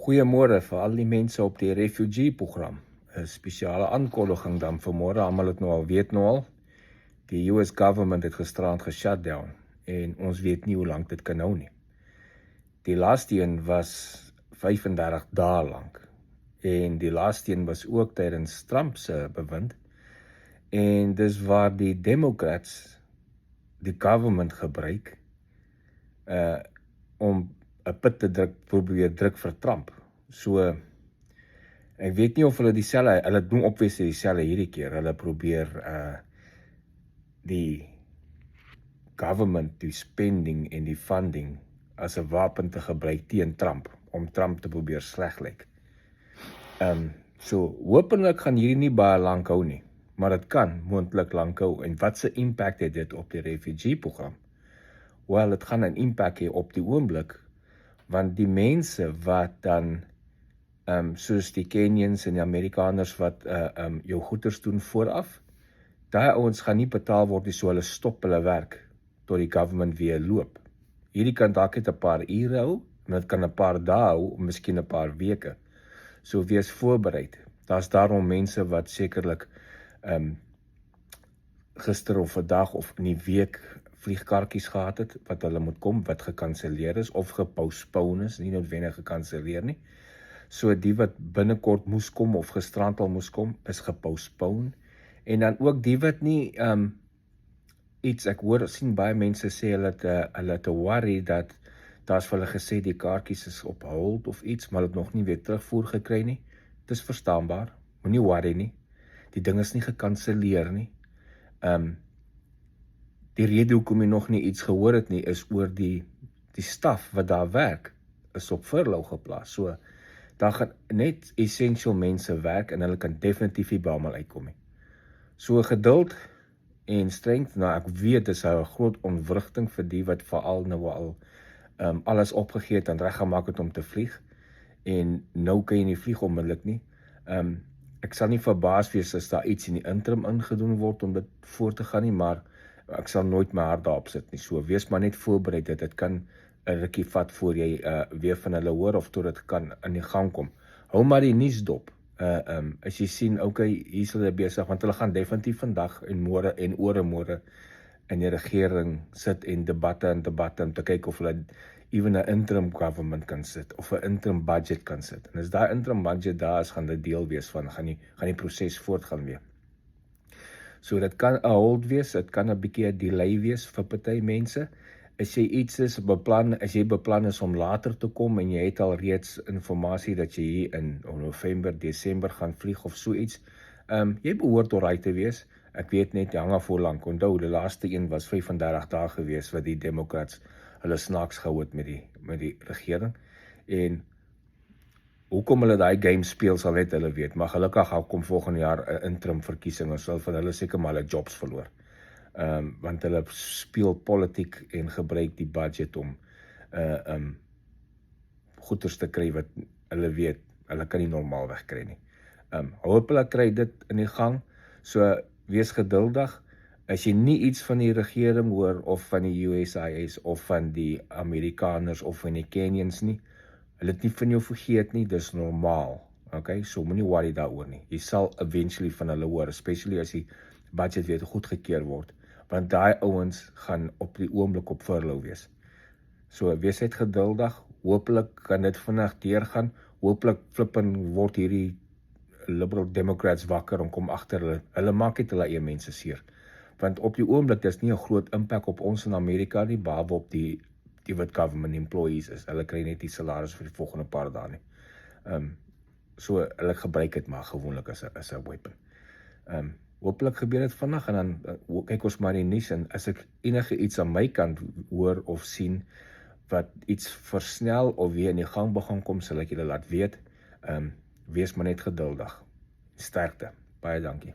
Goeiemôre vir al die mense op die refugee-program. 'n Spesiale aankondiging dan vanmôre, almal het nou al weet nou al. Die US government het gisterand geshutdown en ons weet nie hoe lank dit kan hou nie. Die laaste een was 35 dae lank en die laaste een was ook tydens Trump se bewind. En dis waar die Democrats die government gebruik om 'n put te probeer druk vir Trump. So ek weet nie of hulle doen obviously dieselfde hierdie keer. Hulle probeer die government, die spending en die funding as 'n wapen te gebruik teen Trump, om Trump te probeer sleg lyk. So hopelik gaan hierdie nie baie lank hou nie, maar dit kan moontlik lank hou. En wat se impak het dit op die refugee-program? Wel, dit gaan 'n impak hê op die oomblik, want die mense wat dan soos die Kenyans en die Amerikaners wat jou goeders doen vooraf, daai ouens gaan nie betaal word nie, so hulle stop hulle werk tot die government weer loop. Hierdie kan dalk net 'n paar ure hou, en dit kan 'n paar dae hou, of miskien 'n paar weke. So wees voorbereid. Daar's daarom mense wat sekerlik gister of vandag of in die week vliegkaartjies gehad het, wat hulle moet kom, wat gekanselleer is, of gepostpone is, nie noodwendig gekanselleer nie. So die wat binnekort moes kom, of gisterand al moes kom, is gepostpone. En dan ook die wat nie, ek sien baie mense sê, hulle het 'n worry dat daar's vir hulle gesê die kaartjies is op hold of iets, maar hulle het nog nie weer terugvoer gekry nie. Dis verstaanbaar, moenie worry nie. Die ding is nie gekanselleer nie. Die rede hoekom jy nog nie iets gehoor het nie, is oor die staf wat daar werk, is op furlough geplaas. So, daar gaan net essential mense werk en hulle kan definitief nie by almal uitkom nie. So geduld en strength, ek weet dis 'n groot ontwrigting vir die wat veral nou al alles opgegee het en reggemaak het om te vlieg. En nou kan jy nie vlieg onmiddellik nie. Ek sal nie verbaas wees as daar iets in die interim ingedoen word om dit voor te gaan nie, maar ek sal nooit my hart daarop sit nie. So wees maar net voorbereid dat dit kan 'n rukkie vat voor jy weer van hulle hoor of tot dit kan in die gang kom. Hou maar die nuus dop. As jy sien, hier is hulle besig, want hulle gaan definitief vandag en môre en ooremôre in die regering sit en debatte om te kyk of hulle even 'n interim government kan sit of 'n interim budget kan sit. En as daai interim budget daar is, gaan dit deel wees van gaan die proses voortgaan weer. So dit kan 'n hold wees, dit kan 'n bietjie 'n delay wees vir party mense. As jy beplan is om later te kom en jy het al reeds inligting dat jy hier in November, Desember gaan vlieg of so iets, jy behoort alright te wees. Ek weet net, hang af hoe lank. Onthou, die laaste een was 35 dae gewees wat die Democrats hulle snaaks gehou het met die regering. En hoekom hulle daai game speel sal net hulle weet, maar gelukkig kom volgende jaar 'n interim verkiesing en sal van hulle seker maar hulle jobs verloor. Want hulle speel politiek en gebruik die budget om goeders te kry wat hulle weet, hulle kan nie normaalweg kry nie. Hopelik kry dit in die gang, so wees geduldig. As jy nie iets van die regering hoor, of van die USIS, of van die Amerikaners, of van die Kenyans nie, hulle het nie van jou vergeet nie, dis normaal. Okay, so moenie worry daaroor nie. Jy sal eventually van hulle hoor, especially as die budget weer goedgekeur word, want daai ouens gaan op die oomblik op furlough wees. So wees net geduldig, hopelik kan dit vinnig deurgaan, hopelik word hierdie Liberal Democrats wakker en kom agter hulle maak net hulle eie mense seer. Want op die oomblik, dis nie 'n groot impak op ons in Amerika nie, behalwe op die wat government employees is. Hulle kry net die salaris vir die volgende paar dae nie. So hulle gebruik dit maar gewoonlik as 'n weapon. Hopelik gebeur dit vandag en dan kyk ons maar die nuus, en as ek enige iets aan my kant hoor of sien wat iets versnel of weer in die gang begin kom, sal ek julle laat weet. Wees maar net geduldig. Sterkte. Baie dankie.